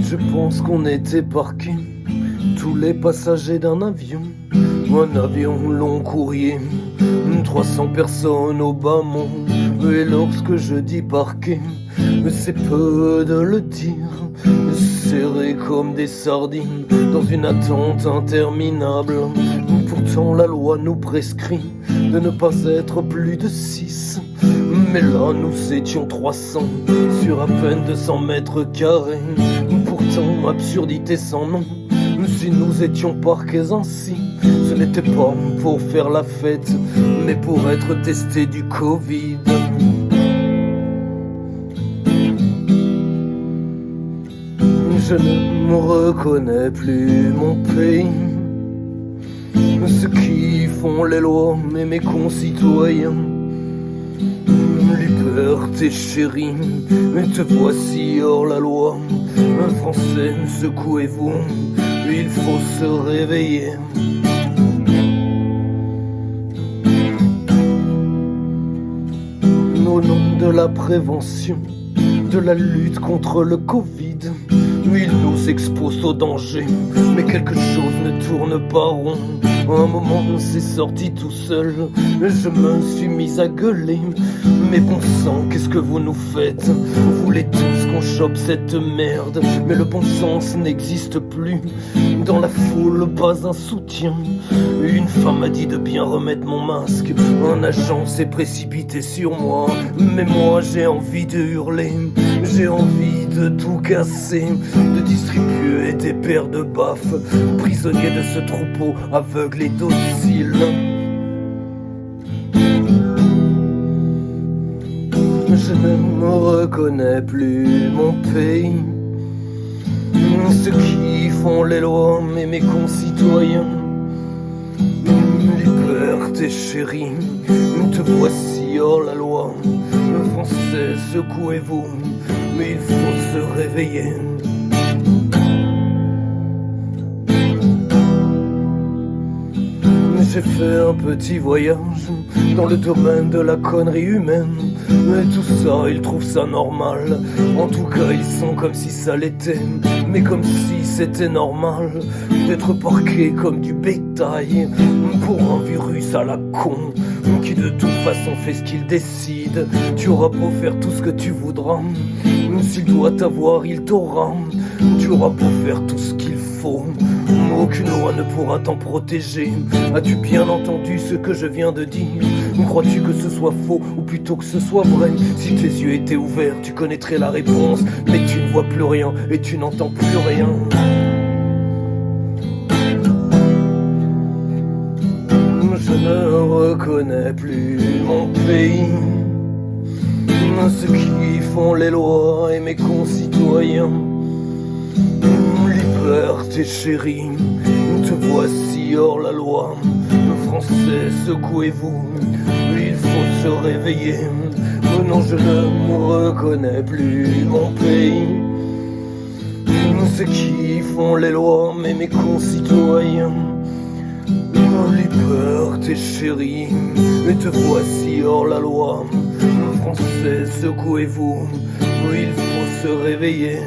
Je pense qu'on était parqués, tous les passagers d'un avion. Un avion long courrier, 300 personnes au bas monde. Et lorsque je dis parqué, c'est peu de le dire. Serrés comme des sardines dans une attente interminable. Pourtant la loi nous prescrit de ne pas être plus de 6. Mais là nous étions 300 sur à peine 200 mètres carrés. Pourtant absurdité sans nom, si nous étions parqués ainsi, ce n'était pas pour faire la fête, mais pour être testés du Covid. Je ne me reconnais plus mon pays. Ceux qui font les lois, mais mes concitoyens. Liberté chérie, mais te voici hors la loi. Un Français, secouez-vous, il faut se réveiller. Au nom de la prévention, de la lutte contre le Covid, ils nous exposent au danger, mais quelque chose ne tourne pas rond. Un moment c'est sorti tout seul, je me suis mis à gueuler. Mais bon sang, qu'est-ce que vous nous faites? Vous voulez tous qu'on chope cette merde, mais le bon sens n'existe plus. Dans la foule, pas un soutien. Une femme m'a dit de bien remettre mon masque. Un agent s'est précipité sur moi, mais moi j'ai envie de hurler. J'ai envie de tout casser, de distribuer des paires de baffes, prisonniers de ce troupeau aveugle et docile. Je ne me reconnais plus mon pays. Ceux qui font les lois, mais mes concitoyens. Liberté chérie, te voici hors la loi. Français, secouez-vous, mais il faut se réveiller. J'ai fait un petit voyage dans le domaine de la connerie humaine. Et tout ça, ils trouvent ça normal. En tout cas, ils sont comme si ça l'était. Mais comme si c'était normal d'être parqué comme du bétail pour un virus à la con qui de toute façon fait ce qu'il décide. Tu auras beau faire tout ce que tu voudras, s'il doit t'avoir, il t'aura. Tu auras beau faire tout ce qu'il faut, aucune loi ne pourra t'en protéger. As-tu bien entendu ce que je viens de dire? Crois-tu que ce soit faux ou plutôt que ce soit vrai? Si tes yeux étaient ouverts, tu connaîtrais la réponse. Mais tu ne vois plus rien et tu n'entends plus rien. Je ne reconnais plus mon pays. Ceux qui font les lois et mes concitoyens. Liberté chérie, te voici hors la loi. Français, secouez-vous, il faut se réveiller. Non, je ne me reconnais plus mon pays. Ceux qui font les lois, mais mes concitoyens. Liberté chérie, te voici hors la loi. Français, secouez-vous, il faut se réveiller.